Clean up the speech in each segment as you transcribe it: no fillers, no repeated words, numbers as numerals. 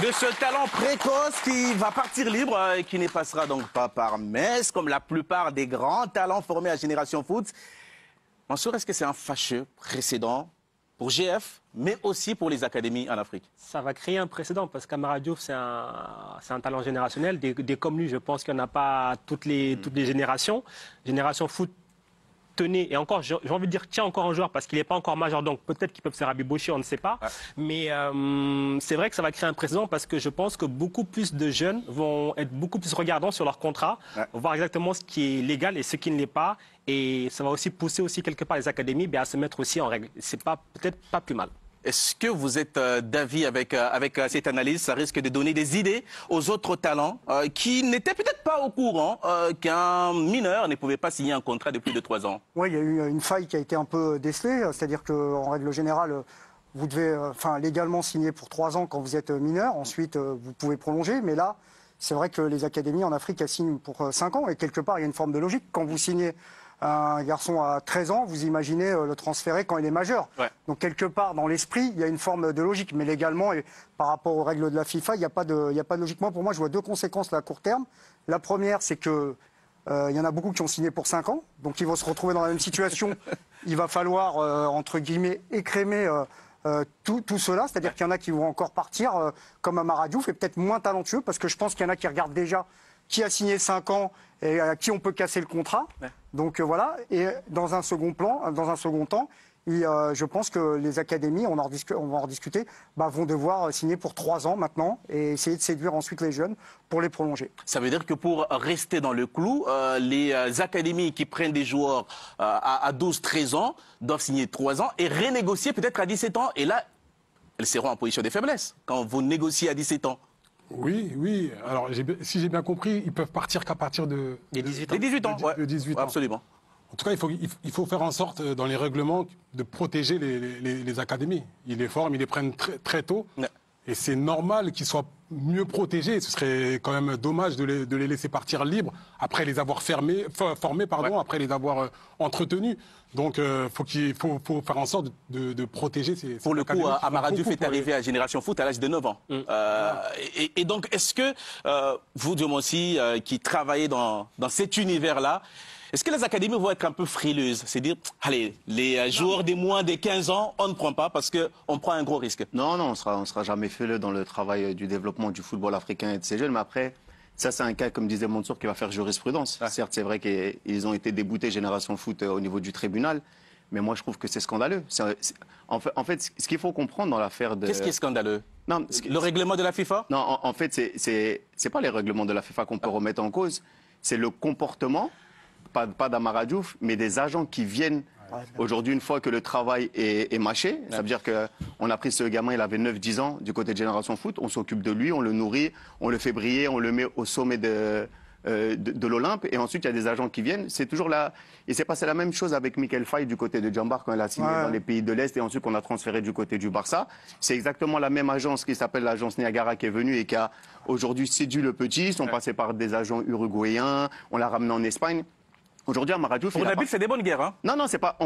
de ce talent précoce qui va partir libre et qui ne passera donc pas par Metz, comme la plupart des grands talents formés à Génération Foot. Mansour, est-ce que c'est un fâcheux précédent pour GF, mais aussi pour les académies en Afrique? Ça va créer un précédent parce qu'Amara Diouf, c'est un talent générationnel. Des comme lui, je pense qu'il n'y en a pas toutes les générations. Génération Foot tenait, et encore, j'ai envie de dire, tiens encore un joueur parce qu'il n'est pas encore majeur, donc peut-être qu'ils peuvent se rabibocher, on ne sait pas. Mais c'est vrai que ça va créer un précédent parce que je pense que beaucoup plus de jeunes vont être beaucoup plus regardants sur leur contrat, voir exactement ce qui est légal et ce qui ne l'est pas. Et ça va aussi pousser aussi quelque part les académies à se mettre aussi en règle. C'est peut-être pas plus mal. Est-ce que vous êtes d'avis avec cette analyse? Ça risque de donner des idées aux autres talents qui n'étaient peut-être pas au courant qu'un mineur ne pouvait pas signer un contrat de plus de 3 ans. Oui, il y a eu une faille qui a été un peu décelée, c'est-à-dire qu'en règle générale, vous devez légalement signer pour 3 ans quand vous êtes mineur, ensuite vous pouvez prolonger, mais là, c'est vrai que les académies en Afrique, elles signent pour 5 ans, et quelque part, il y a une forme de logique. Quand vous signez un garçon à 13 ans, vous imaginez le transférer quand il est majeur. Ouais. Donc quelque part, dans l'esprit, il y a une forme de logique. Mais légalement, et par rapport aux règles de la FIFA, il n'y a pas de logique. Moi, pour moi, je vois 2 conséquences là, à court terme. La première, c'est que il y en a beaucoup qui ont signé pour 5 ans. Donc ils vont se retrouver dans la même situation. Il va falloir, entre guillemets, écrémer tout cela. C'est-à-dire qu'il y en a qui vont encore partir, comme Amara Diouf, et peut-être moins talentueux, parce que je pense qu'il y en a qui regardent déjà qui a signé 5 ans et à qui on peut casser le contrat. Ouais. Donc voilà. Et dans un second temps, je pense que les académies, on va en rediscuter, vont devoir signer pour 3 ans maintenant et essayer de séduire ensuite les jeunes pour les prolonger. Ça veut dire que pour rester dans le clou, les académies qui prennent des joueurs à 12-13 ans doivent signer 3 ans et renégocier peut-être à 17 ans. Et là, elles seront en position de faiblesse quand vous négociez à 17 ans. Oui. Alors, si j'ai bien compris, ils peuvent partir qu'à partir de 18 ans. 18 ans, de 18 ans. Absolument. En tout cas, il faut faire en sorte, dans les règlements, de protéger les académies. Ils les forment, ils les prennent très tôt. Ouais. Et c'est normal qu'ils soient mieux protégés. Ce serait quand même dommage de les laisser partir libres après les avoir formés, après les avoir entretenus. Donc, il faut faire en sorte de protéger ces Pour le coup, Amara Diouf est arrivé à Génération Foot à l'âge de 9 ans. Et donc, est-ce que vous, Diom aussi, qui travaillez dans cet univers-là, est-ce que les académies vont être un peu frileuses? C'est-à-dire, allez, les joueurs des moins de 15 ans, on ne prend pas parce qu'on prend un gros risque. Non, on sera jamais frileux dans le travail du développement du football africain et de ces jeunes. Mais après, ça, c'est un cas, comme disait Mansour, qui va faire jurisprudence. Ah. Certes, c'est vrai qu'ils ont été déboutés Génération Foot au niveau du tribunal. Mais moi, je trouve que c'est scandaleux. En fait, ce qu'il faut comprendre dans l'affaire de... Qu'est-ce qui est scandaleux? Non, le règlement de la FIFA? Non, en fait, c'est pas les règlements de la FIFA qu'on peut remettre en cause. C'est le comportement... Pas d'Amara Diouf, mais des agents qui viennent aujourd'hui, une fois que le travail est mâché. Ça veut dire qu'on a pris ce gamin, il avait 9-10 ans du côté de Génération Foot. On s'occupe de lui, on le nourrit, on le fait briller, on le met au sommet de l'Olympe. Et ensuite, il y a des agents qui viennent. C'est toujours là. Il s'est passé la même chose avec Michael Faye du côté de Djambar quand il a signé dans les pays de l'Est et ensuite qu'on a transféré du côté du Barça. C'est exactement la même agence qui s'appelle l'agence Niagara qui est venue et qui a aujourd'hui séduit le petit. Ils sont passés par des agents uruguayens. On l'a ramené en Espagne. Aujourd'hui, Amara Diouf... Pour Nabil, c'est des bonnes guerres. Hein. Non, c'est pas...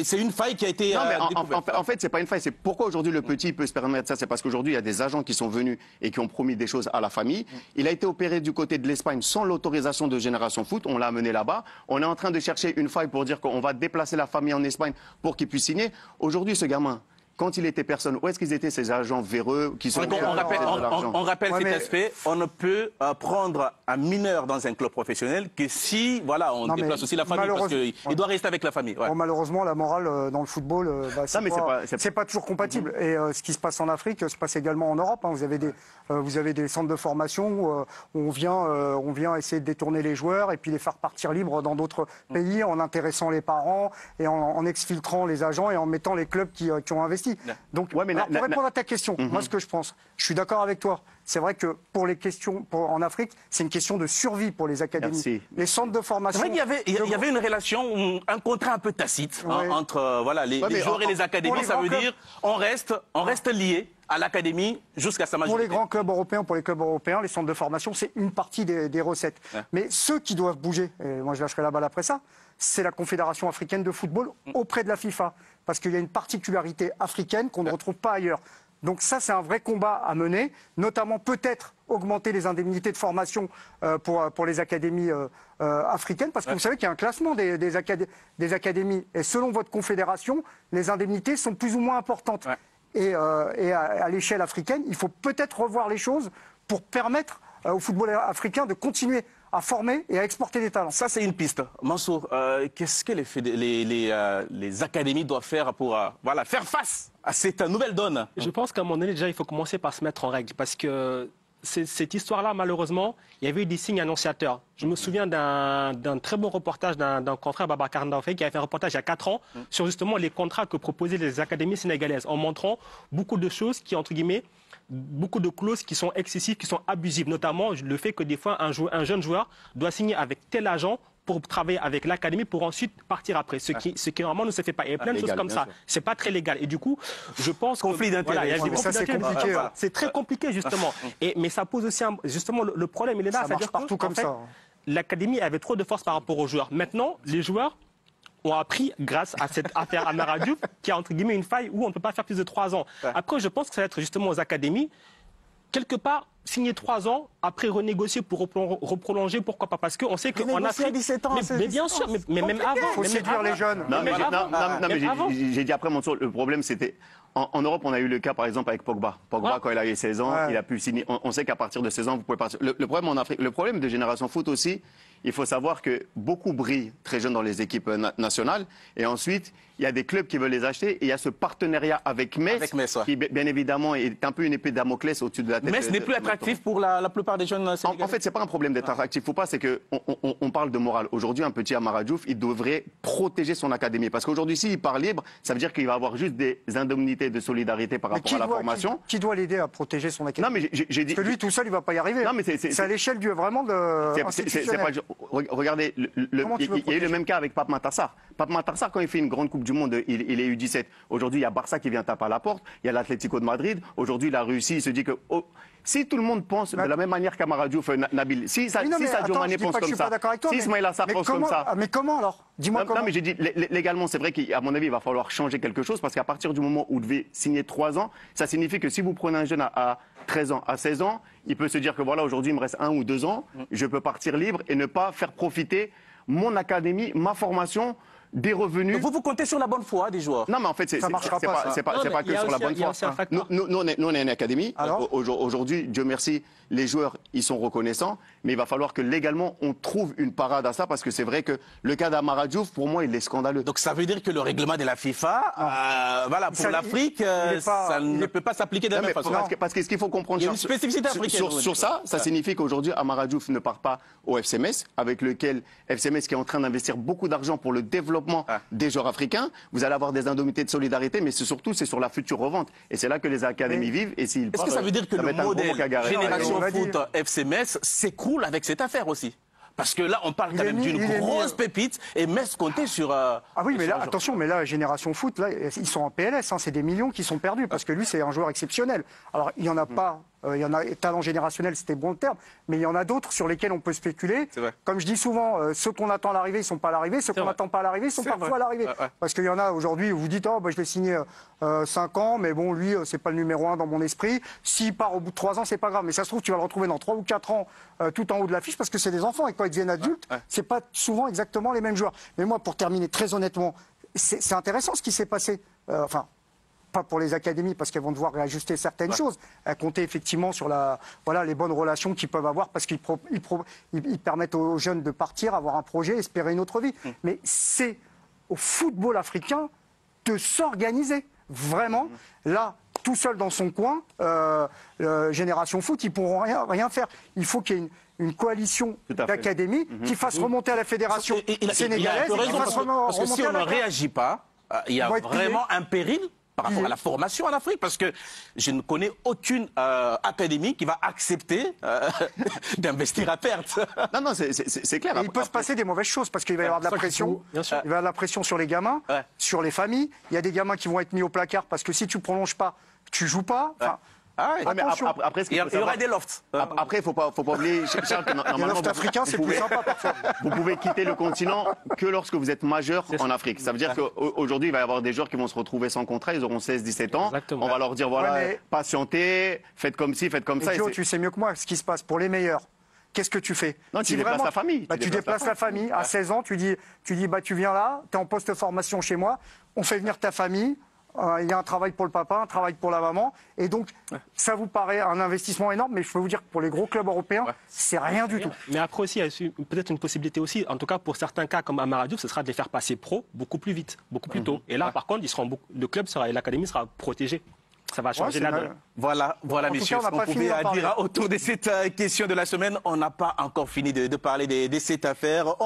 c'est une faille qui a été... Non, mais en fait, c'est pas une faille. C'est pourquoi aujourd'hui le petit peut se permettre ça. C'est parce qu'aujourd'hui, il y a des agents qui sont venus et qui ont promis des choses à la famille. Il a été opéré du côté de l'Espagne sans l'autorisation de Génération Foot. On l'a amené là-bas. On est en train de chercher une faille pour dire qu'on va déplacer la famille en Espagne pour qu'il puisse signer. Aujourd'hui, ce gamin... Quand il était personne, où est-ce qu'ils étaient ces agents véreux qui sont... On rappelle cet aspect. On ne peut prendre un mineur dans un club professionnel que si, voilà, on déplace aussi la famille parce qu'il doit rester avec la famille. Ouais. Bon, malheureusement, la morale dans le football, c'est pas toujours compatible. Et ce qui se passe en Afrique se passe également en Europe. Hein. Vous avez des centres de formation où on vient essayer de détourner les joueurs et puis les faire partir libres dans d'autres pays en intéressant les parents et en exfiltrant les agents et en mettant les clubs qui ont investi. Donc, pour répondre à ta question, moi ce que je pense, je suis d'accord avec toi. C'est vrai que pour les questions en Afrique, c'est une question de survie pour les académies. Merci. Les centres de formation. C'est vrai qu'il y avait une relation, un contrat un peu tacite entre les joueurs et les académies. Ça veut dire on reste liés à l'académie jusqu'à sa majorité. Pour les grands clubs européens, les centres de formation, c'est une partie des recettes. Ouais. Mais ceux qui doivent bouger, et moi je lâcherai la balle après ça, c'est la Confédération africaine de football auprès de la FIFA. Parce qu'il y a une particularité africaine qu'on ne retrouve pas ailleurs. Donc ça, c'est un vrai combat à mener, notamment peut-être augmenter les indemnités de formation pour les académies africaines, parce que vous savez qu'il y a un classement des académies, et selon votre confédération, les indemnités sont plus ou moins importantes. Et à l'échelle africaine, il faut peut-être revoir les choses pour permettre au football africain de continuer à former et à exporter des talents. Ça, c'est une piste. Mansour, qu'est-ce que les académies doivent faire pour faire face à cette nouvelle donne? Je pense qu'à un moment donné, déjà, il faut commencer par se mettre en règle. Parce que cette histoire-là, malheureusement, il y avait eu des signes annonciateurs. Je me souviens d'un très bon reportage d'un confrère, Babacar Ndaoufé, qui avait fait un reportage il y a 4 ans sur justement les contrats que proposaient les académies sénégalaises, en montrant beaucoup de choses qui, entre guillemets, beaucoup de clauses qui sont excessives, qui sont abusives, notamment le fait que des fois un jeune joueur doit signer avec tel agent pour travailler avec l'académie pour ensuite partir après, ce qui normalement ne se fait pas. Il y a plein de choses comme ça. C'est pas très légal. Et du coup, je pense conflit d'intérêts. C'est très compliqué justement. Mais ça pose aussi justement le problème. Il est là, ça marche partout comme ça. L'académie avait trop de force par rapport aux joueurs. Maintenant, les joueurs ont appris grâce à cette affaire Amara Diouf qui a entre guillemets une faille où on ne peut pas faire plus de 3 ans. Après, je pense que ça va être justement aux académies, quelque part, signer 3 ans, après renégocier pour reprolonger, pourquoi pas? Parce qu'on sait qu'en Afrique... 17 ans, mais bien sûr, mais même avant. Il faut séduire les jeunes. Non, mais j'ai dit après, Mansour, le problème c'était... En Europe, on a eu le cas, par exemple, avec Pogba. Pogba, quand il a eu 16 ans, il a pu signer. On sait qu'à partir de 16 ans, vous pouvez partir. Le problème en Afrique, le problème de Génération Foot aussi, il faut savoir que beaucoup brillent très jeunes dans les équipes nationales. Et ensuite, il y a des clubs qui veulent les acheter. Et il y a ce partenariat avec Metz, qui, bien évidemment, est un peu une épée de Damoclès au-dessus de la tête. Metz n'est plus attractif pour la plupart des jeunes sénégalais. En fait, c'est pas un problème d'être attractif ou pas, c'est qu'on parle de morale. Aujourd'hui, un petit Amara Diouf, il devrait protéger son académie. Parce qu'aujourd'hui, s'il part libre, ça veut dire qu'il va avoir juste des indemnités de solidarité par rapport à la formation. Qui doit l'aider à protéger son académie? Non, mais j'ai dit... Parce que lui, tout seul, il ne va pas y arriver. Non, mais c'est à l'échelle vraiment institutionnelle. Regardez, il y a eu le même cas avec Pape Matar. Pape Matar, quand il fait une grande Coupe du Monde, il est U17. Aujourd'hui, il y a Barça qui vient taper à la porte, il y a l'Atlético de Madrid. Aujourd'hui, il a réussi, il se dit que... si tout le monde pense de la même manière qu'Amara Diouf, Nabil, si Sadio Mané pense comme ça, si Ismaïla Sarr pense comme ça... Mais comment alors? Dis-moi comment. Non, mais j'ai dit, légalement, c'est vrai qu'à mon avis, il va falloir changer quelque chose, parce qu'à partir du moment où vous devez signer 3 ans, ça signifie que si vous prenez un jeune à 13 ans, à 16 ans, il peut se dire que voilà, aujourd'hui, il me reste 1 ou 2 ans, je peux partir libre et ne pas faire profiter mon académie, ma formation, des revenus. Donc vous comptez sur la bonne foi des joueurs? Non, mais en fait, c'est pas que sur la bonne foi. Nous, on est une académie. Aujourd'hui, Dieu merci, les joueurs, ils sont reconnaissants. Mais il va falloir que légalement, on trouve une parade à ça. Parce que c'est vrai que le cas d'Amara Diouf, pour moi, il est scandaleux. Donc ça veut dire que le règlement de la FIFA, pour l'Afrique, ça ne peut pas s'appliquer de la même façon. Parce que ce qu'il faut comprendre... Il y a une spécificité africaine. Sur ça signifie qu'aujourd'hui, Amara Diouf ne part pas au FC Metz, avec lequel FC Metz qui est en train d'investir beaucoup d'argent pour le développement des joueurs africains. Vous allez avoir des indemnités de solidarité, mais surtout, c'est sur la future revente. Et c'est là que les académies vivent. Est-ce que ça veut dire que le modèle Génération Foot FC Metz s'écroule avec cette affaire aussi? Parce que là, on parle quand même d'une grosse pépite et Metz comptait sur... ah oui, mais là, attention, mais là, Génération Foot, là, ils sont en PLS, c'est des millions qui sont perdus, parce que lui, c'est un joueur exceptionnel. Alors, il n'y en a pas... il y en a talent générationnel, c'était bon le terme, mais il y en a d'autres sur lesquels on peut spéculer. Comme je dis souvent, ceux qu'on attend à l'arrivée, ils ne sont pas à l'arrivée, ceux qu'on n'attend pas à l'arrivée, ils sont parfois à l'arrivée. Parce qu'il y en a aujourd'hui, vous dites, je vais signer 5 ans, mais bon, lui, c'est pas le numéro 1 dans mon esprit. S'il part au bout de 3 ans, c'est pas grave. Mais ça se trouve, tu vas le retrouver dans 3 ou 4 ans, tout en haut de l'affiche, parce que c'est des enfants. Et quand ils deviennent adultes, c'est pas souvent exactement les mêmes joueurs. Mais moi, pour terminer très honnêtement, c'est intéressant ce qui s'est passé. Pas pour les académies, parce qu'elles vont devoir réajuster certaines choses. À compter effectivement sur les bonnes relations qu'ils peuvent avoir, parce qu'ils permettent aux jeunes de partir, avoir un projet, espérer une autre vie. Mais c'est au football africain de s'organiser. Vraiment, là, tout seul dans son coin, Génération Foot, ils ne pourront rien faire. Il faut qu'il y ait une coalition d'académies qui fasse remonter à la fédération sénégalaise. Parce que si on ne réagit pas, il y a vraiment un péril par rapport à la formation en Afrique, parce que je ne connais aucune académie qui va accepter d'investir à perte. Non, c'est clair. Il peut se passer des mauvaises choses, parce qu'il va y avoir de la pression. Il va y avoir de la pression sur les gamins, sur les familles. Il y a des gamins qui vont être mis au placard, parce que si tu ne prolonges pas, tu ne joues pas. Ah, Ouais, mais Attention. après, ce il qu'il y faut savoir- aurait des lofts. Après, faut pas oublier, Charles, que Les normalement, lofts africains, c'est plus sympa parfois. vous pouvez quitter le continent que lorsque vous êtes majeur en Afrique. Ça veut dire qu'aujourd'hui, il va y avoir des joueurs qui vont se retrouver sans contrat, ils auront 16-17 ans. Exactement. On va leur dire, voilà, Ouais, mais- patientez, faites comme ci, faites comme Et ça. Joe, Et tu sais mieux que moi ce qui se passe pour les meilleurs. Qu'est-ce que tu fais? Non, tu déplaces la famille. Tu déplaces la famille. À 16 ans, tu dis bah, tu viens là, tu es en post-formation chez moi, on fait venir ta famille, il y a un travail pour le papa, un travail pour la maman. Et donc, ça vous paraît un investissement énorme, mais je peux vous dire que pour les gros clubs européens, c'est rien du tout. Mais après aussi, il y a peut-être une possibilité aussi, en tout cas pour certains cas comme Amara Diouf, ce sera de les faire passer pro beaucoup plus vite, beaucoup plus tôt. Et là, par contre, le club et l'académie sera protégé. Ça va changer Ouais, la c'est donne. Voilà, En tout messieurs, cas, on ce n'a qu'on pas fini pouvait d'en parler. dire autour de cette question de la semaine. On n'a pas encore fini de parler de cette affaire.